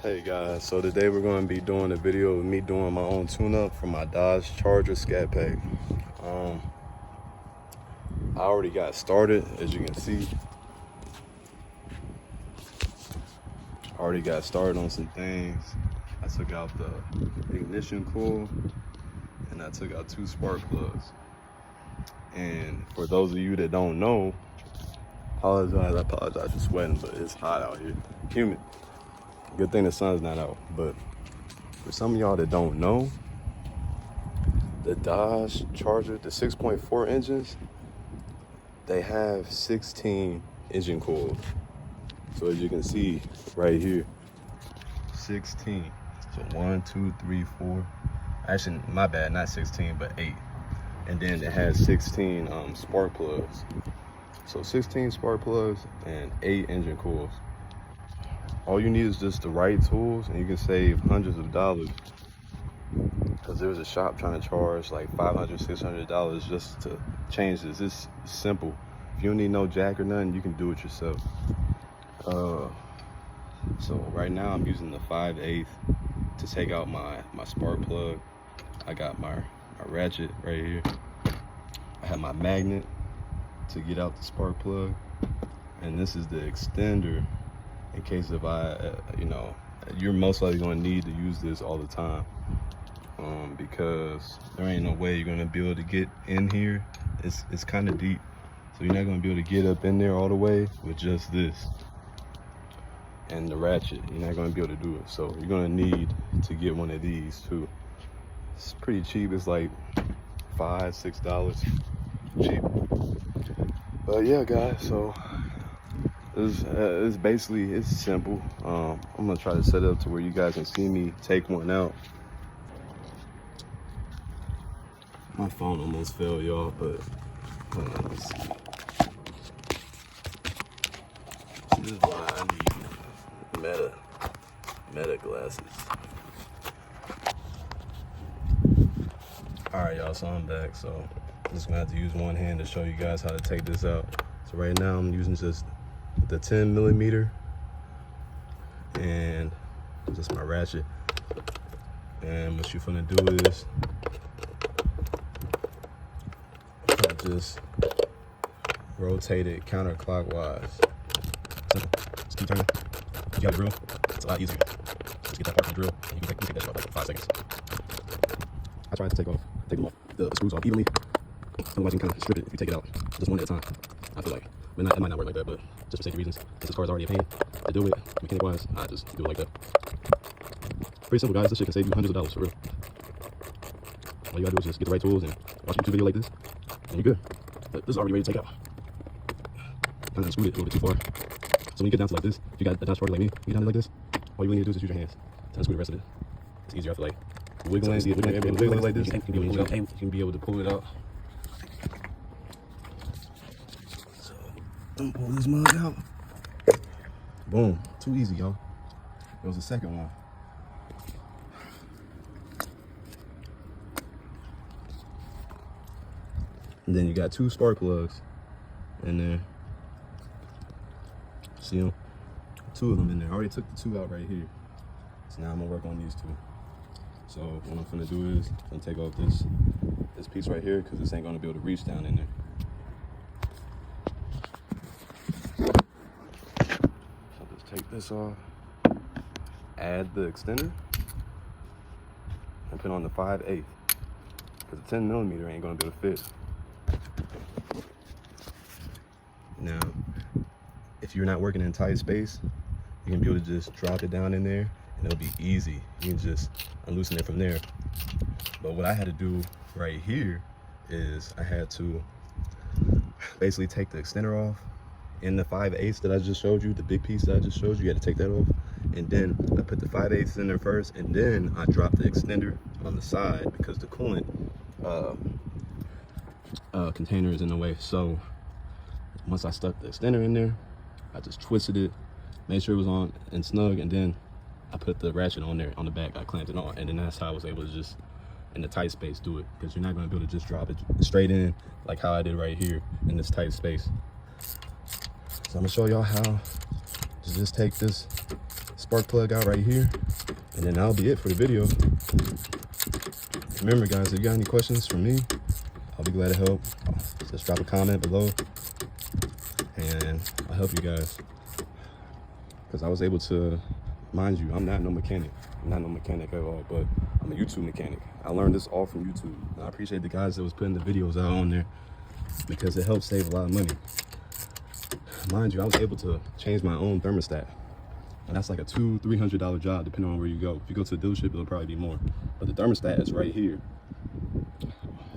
Hey guys, so today we're going to be doing a video of me doing my own tune-up for my Dodge Charger ScatPack. I already got started, as you can see. I already got started on some things. I took out the ignition coil and I took out 2 spark plugs. And for those of you that don't know, I apologize for sweating, but it's hot out here, humid. Good thing the sun's not out. But for some of y'all that don't know, the Dodge Charger, the 6.4 engines, they have 16 engine coils. So as you can see right here, 16. So 1, 2, 3, 4. Actually, my bad, not 16, but 8. And then it has 16 spark plugs. So 16 spark plugs and 8 engine coils. All you need is just the right tools and you can save hundreds of dollars. Because there was a shop trying to charge like $500, $600 just to change this. It's simple. If you don't need no jack or nothing, you can do it yourself. So right now I'm using the 5/8 to take out my spark plug. I got my ratchet right here. I have my magnet to get out the spark plug. And this is the extender in case if you're most likely going to need to use this all the time. Because there ain't no way you're going to be able to get in here. It's kind of deep. So you're not going to be able to get up in there all the way with just this. And the ratchet, you're not going to be able to do it. So you're going to need to get one of these too. It's pretty cheap. It's like $5, $6 cheap. But yeah, guys, so it's basically, it's simple. I'm gonna try to set it up to where you guys can see me take one out. My phone almost fell, y'all, but hold on, let's see. This is why I need Meta glasses. All right, y'all, so I'm back. So I'm just gonna have to use one hand to show you guys how to take this out. So right now I'm using just the 10mm and just my ratchet. And what you're gonna do is just rotate it counterclockwise. Simple. Just keep turning. You got a drill. It's a lot easier. Just get that part of the drill. And you can take that shit off like 5 seconds. I tried to take them off the screws off evenly. Otherwise you can kind of strip it if you take it out just one at a time. I feel like, it might not work like that, but just for safety reasons, since this car is already a pain to do it mechanic wise, I just do it like that. Pretty simple, guys. This shit can save you hundreds of dollars for real. All you gotta do is just get the right tools and watch a YouTube video like this, and you're good. But this is already ready to take out. Kind of screwed it a little bit too far. So when you get down to like this, if you got a Dodge Charger like me, you get down to like this, all you really need to do is just use your hands to unscrew the rest of it. It's easier, I feel like. Wiggling like this, you can be able to pull it out. So, don't pull this mug out. Boom. Too easy, y'all. There was the second one. And then you got 2 spark plugs in there. See them? 2 of them in there. I already took the 2 out right here. So now I'm gonna work on these 2. So what I'm gonna do is I'm gonna take off this piece right here because this ain't gonna be able to reach down in there. So just take this off, add the extender, and put on the 5/8 because the 10mm ain't gonna be able to fit. Now, if you're not working in tight space, you can be able to just drop it down in there and it'll be easy. You can just unloosen it from there. But what I had to do right here is I had to basically take the extender off in the 5/8 that I just showed you, the big piece that I just showed you. You had to take that off. And then I put the 5/8 in there first, and then I dropped the extender on the side because the coolant container is in the way. So once I stuck the extender in there, I just twisted it, made sure it was on and snug, and then I put the ratchet on there on the back. I clamped it on, and then that's how I was able to just, in the tight space, do it. Because you're not going to be able to just drop it straight in like how I did right here in this tight space. So I'm going to show y'all how So just take this spark plug out right here, and then that'll be it for the video. Remember guys, if you got any questions for me, I'll be glad to help. Just drop a comment below and I'll help you guys. Because I was able to, mind you, I'm not no mechanic. I'm not no mechanic at all, but I'm a YouTube mechanic. I learned this all from YouTube. And I appreciate the guys that was putting the videos out on there because it helps save a lot of money. Mind you, I was able to change my own thermostat. And that's like a $200–300 job depending on where you go. If you go to a dealership, it'll probably be more. But the thermostat is right here.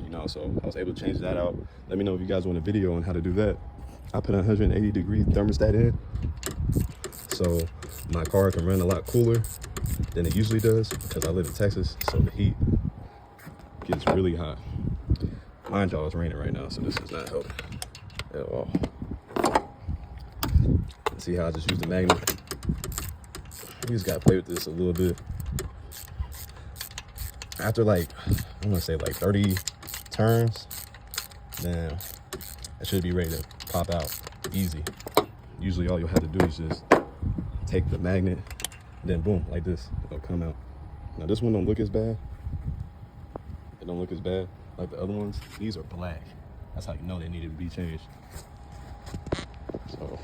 You know, so I was able to change that out. Let me know if you guys want a video on how to do that. I put a 180-degree thermostat in, so my car can run a lot cooler than it usually does because I live in Texas, so the heat gets really hot. Mind y'all, it's raining right now, so this is not helping at all. See how I just used the magnet? You just gotta play with this a little bit. After like, I'm gonna say like 30 turns, then I should be ready to pop out easy. Usually all you'll have to do is just take the magnet, and then boom, like this, it'll come out. Now this one don't look as bad. It don't look as bad like the other ones. These are black. That's how you know they needed to be changed. So